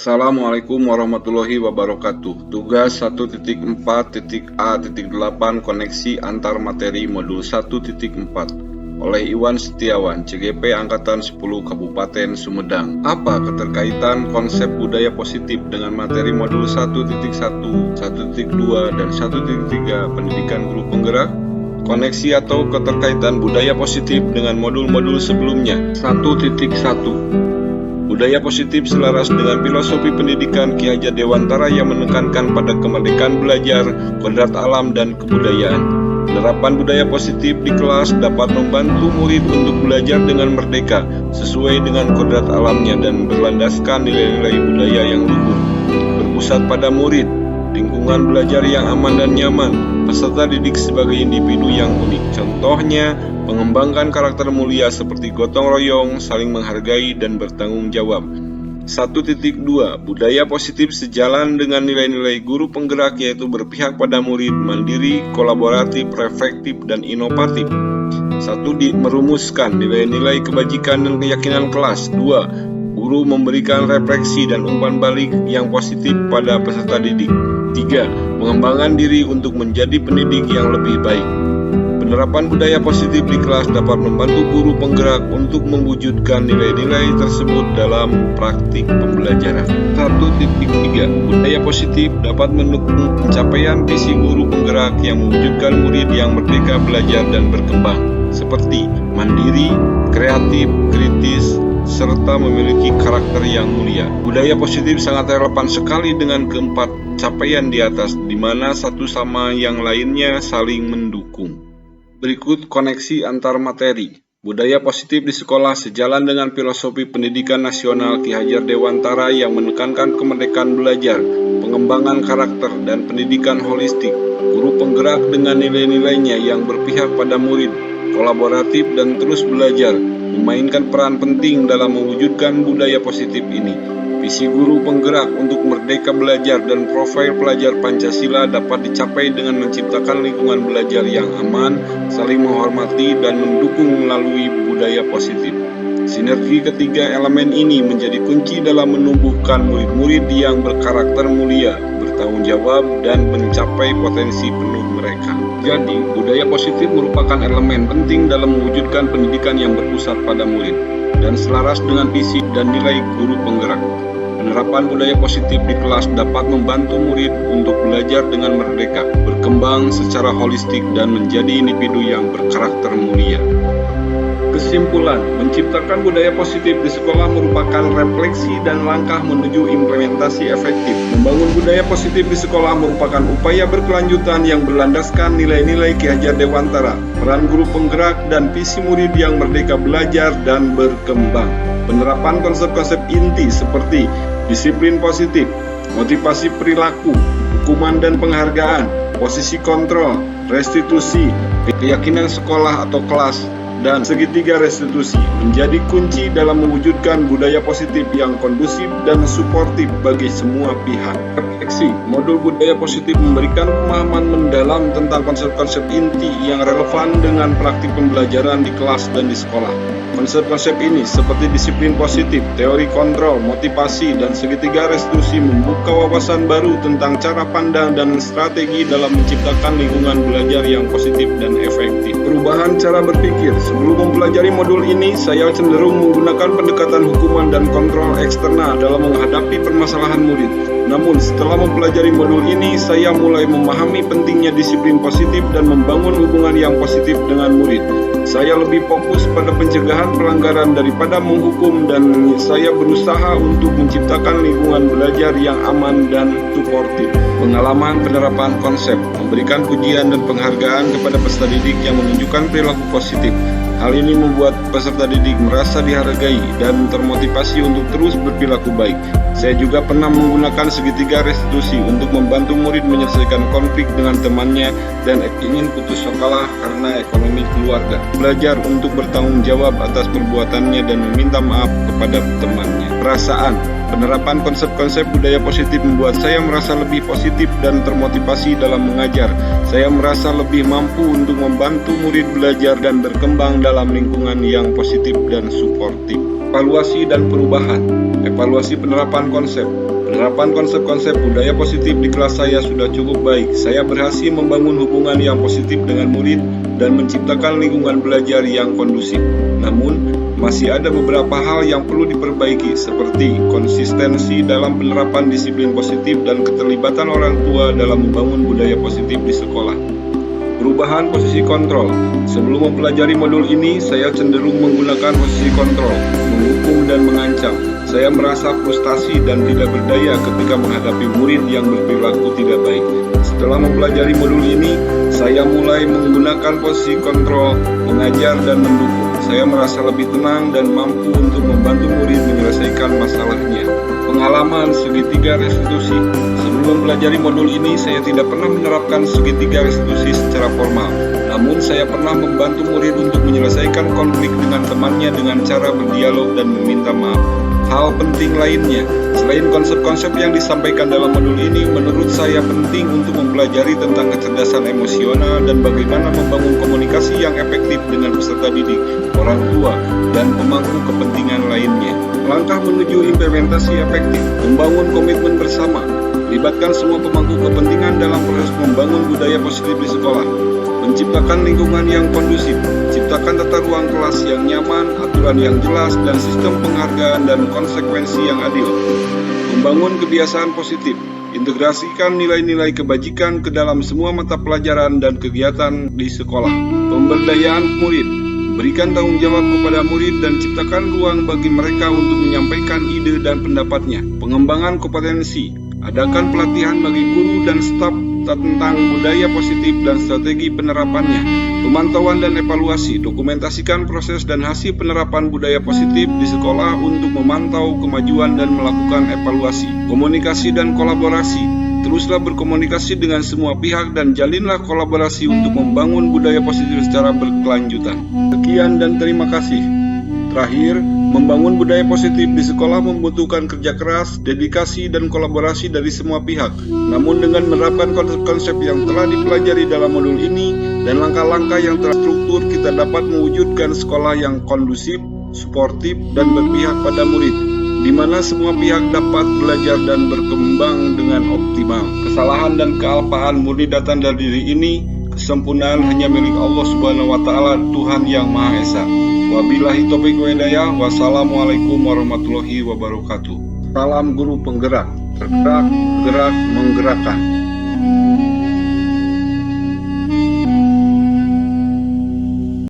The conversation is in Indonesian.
Assalamualaikum warahmatullahi wabarakatuh. Tugas 1.4.A.8 Koneksi antar materi modul 1.4 oleh Iwan Setiawan, CGP Angkatan 10 Kabupaten Sumedang. Apa keterkaitan konsep budaya positif dengan materi modul 1.1, 1.2, dan 1.3 Pendidikan Guru Penggerak? Koneksi atau keterkaitan budaya positif dengan modul-modul sebelumnya. 1.1. Budaya positif selaras dengan filosofi pendidikan Ki Hajar Dewantara yang menekankan pada kemerdekaan belajar, kodrat alam, dan kebudayaan. Penerapan budaya positif di kelas dapat membantu murid untuk belajar dengan merdeka, sesuai dengan kodrat alamnya dan berlandaskan nilai-nilai budaya yang luhur. Berpusat pada murid, lingkungan belajar yang aman dan nyaman, peserta didik sebagai individu yang unik. Contohnya, mengembangkan karakter mulia seperti gotong royong, saling menghargai, dan bertanggung jawab. 1.2. Budaya positif sejalan dengan nilai-nilai guru penggerak, yaitu berpihak pada murid, mandiri, kolaboratif, reflektif, dan inovatif. 1. Merumuskan nilai-nilai kebajikan dan keyakinan kelas. 2. Guru memberikan refleksi dan umpan balik yang positif pada peserta didik. 3. Mengembangkan diri untuk menjadi pendidik yang lebih baik. Penerapan budaya positif di kelas dapat membantu guru penggerak untuk mewujudkan nilai-nilai tersebut dalam praktik pembelajaran. 1.3. Budaya positif dapat mendukung pencapaian visi guru penggerak yang mewujudkan murid yang merdeka belajar dan berkembang, seperti mandiri, kreatif, kritis, serta memiliki karakter yang mulia. Budaya positif sangat relevan sekali dengan keempat capaian di atas, di mana satu sama yang lainnya saling mendukung. Berikut koneksi antar materi. Budaya positif di sekolah sejalan dengan filosofi pendidikan nasional Ki Hajar Dewantara yang menekankan kemerdekaan belajar, pengembangan karakter, dan pendidikan holistik. Guru penggerak dengan nilai-nilainya yang berpihak pada murid, kolaboratif, dan terus belajar, memainkan peran penting dalam mewujudkan budaya positif ini. Visi guru penggerak untuk merdeka belajar dan profil pelajar Pancasila dapat dicapai dengan menciptakan lingkungan belajar yang aman, saling menghormati, dan mendukung melalui budaya positif. Sinergi ketiga elemen ini menjadi kunci dalam menumbuhkan murid-murid yang berkarakter mulia, bertanggung jawab, dan mencapai potensi penuh mereka. Jadi, budaya positif merupakan elemen penting dalam mewujudkan pendidikan yang berpusat pada murid dan selaras dengan visi dan nilai guru penggerak. Penerapan budaya positif di kelas dapat membantu murid untuk belajar dengan merdeka, berkembang secara holistik, dan menjadi individu yang berkarakter mulia. Kesimpulan, menciptakan budaya positif di sekolah merupakan refleksi dan langkah menuju implementasi efektif. Membangun budaya positif di sekolah merupakan upaya berkelanjutan yang berlandaskan nilai-nilai Ki Hajar Dewantara, peran guru penggerak, dan visi murid yang merdeka belajar dan berkembang. Penerapan konsep-konsep inti seperti disiplin positif, motivasi perilaku, hukuman dan penghargaan, posisi kontrol, restitusi, keyakinan sekolah atau kelas, dan segitiga restitusi menjadi kunci dalam mewujudkan budaya positif yang kondusif dan suportif bagi semua pihak. Refleksi, modul budaya positif memberikan pemahaman mendalam tentang konsep-konsep inti yang relevan dengan praktik pembelajaran di kelas dan di sekolah. Konsep-konsep ini seperti disiplin positif, teori kontrol, motivasi, dan segitiga restitusi membuka wawasan baru tentang cara pandang dan strategi dalam menciptakan lingkungan belajar yang positif dan efektif. Perubahan cara berpikir. Sebelum mempelajari modul ini, saya cenderung menggunakan pendekatan hukuman dan kontrol eksternal dalam menghadapi permasalahan murid. Namun, setelah mempelajari modul ini, saya mulai memahami pentingnya disiplin positif dan membangun hubungan yang positif dengan murid. Saya lebih fokus pada pencegahan pelanggaran daripada menghukum, dan saya berusaha untuk menciptakan lingkungan belajar yang aman dan suportif. Pengalaman penerapan konsep, memberikan pujian dan penghargaan kepada peserta didik yang menunjukkan perilaku positif. Hal ini membuat peserta didik merasa dihargai dan termotivasi untuk terus berperilaku baik. Saya juga pernah menggunakan segitiga restitusi untuk membantu murid menyelesaikan konflik dengan temannya dan ingin putus sekolah karena ekonomi keluarga. Belajar untuk bertanggung jawab atas perbuatannya dan meminta maaf kepada temannya. Perasaan, penerapan konsep-konsep budaya positif membuat saya merasa lebih positif dan termotivasi dalam mengajar. Saya merasa lebih mampu untuk membantu murid belajar dan berkembang dalam lingkungan yang positif dan suportif. Evaluasi dan perubahan. Evaluasi penerapan konsep. Penerapan konsep-konsep budaya positif di kelas saya sudah cukup baik. Saya berhasil membangun hubungan yang positif dengan murid dan menciptakan lingkungan belajar yang kondusif. Namun, masih ada beberapa hal yang perlu diperbaiki, seperti konsistensi dalam penerapan disiplin positif dan keterlibatan orang tua dalam membangun budaya positif di sekolah. Perubahan posisi kontrol. Sebelum mempelajari modul ini, saya cenderung menggunakan posisi kontrol, menghukum dan mengancam. Saya merasa frustasi dan tidak berdaya ketika menghadapi murid yang berperilaku tidak baik. Setelah mempelajari modul ini, saya mulai menggunakan posisi kontrol, mengajar dan mendukung. Saya merasa lebih tenang dan mampu untuk membantu murid menyelesaikan masalahnya. Pengalaman segitiga restitusi. Sebelum mempelajari modul ini, saya tidak pernah menerapkan segitiga restitusi secara formal. Namun, saya pernah membantu murid untuk menyelesaikan konflik dengan temannya dengan cara berdialog dan meminta maaf. Hal penting lainnya, selain konsep-konsep yang disampaikan dalam modul ini, menurut saya penting untuk mempelajari tentang kecerdasan emosional dan bagaimana membangun komunikasi yang efektif dengan peserta didik, orang tua, dan pemangku kepentingan lainnya. Langkah menuju implementasi efektif, membangun komitmen bersama, libatkan semua pemangku kepentingan dalam proses membangun budaya positif di sekolah, menciptakan lingkungan yang kondusif, ciptakan tata ruang kelas yang nyaman, aturan yang jelas, dan sistem penghargaan dan konsekuensi yang adil. Membangun kebiasaan positif, integrasikan nilai-nilai kebajikan ke dalam semua mata pelajaran dan kegiatan di sekolah. Pemberdayaan murid, berikan tanggung jawab kepada murid dan ciptakan ruang bagi mereka untuk menyampaikan ide dan pendapatnya. Pengembangan kompetensi, adakan pelatihan bagi guru dan staf tentang budaya positif dan strategi penerapannya. Pemantauan dan evaluasi, dokumentasikan proses dan hasil penerapan budaya positif di sekolah untuk memantau kemajuan dan melakukan evaluasi. Komunikasi dan kolaborasi, teruslah berkomunikasi dengan semua pihak dan jalinlah kolaborasi untuk membangun budaya positif secara berkelanjutan. Sekian dan terima kasih. Terakhir, membangun budaya positif di sekolah membutuhkan kerja keras, dedikasi, dan kolaborasi dari semua pihak. Namun dengan menerapkan konsep-konsep yang telah dipelajari dalam modul ini dan langkah-langkah yang terstruktur, kita dapat mewujudkan sekolah yang kondusif, suportif, dan berpihak pada murid, di mana semua pihak dapat belajar dan berkembang dengan optimal. Kesalahan dan kealpaan murni datang dari diri ini. Kesempurnaan hanya milik Allah Subhanahu wa Ta'ala, Tuhan yang Maha Esa. Wabillahi taufiq wa hidayah. Wassalamualaikum warahmatullahi wabarakatuh. Salam guru penggerak, tergerak, gerak, menggerakkan.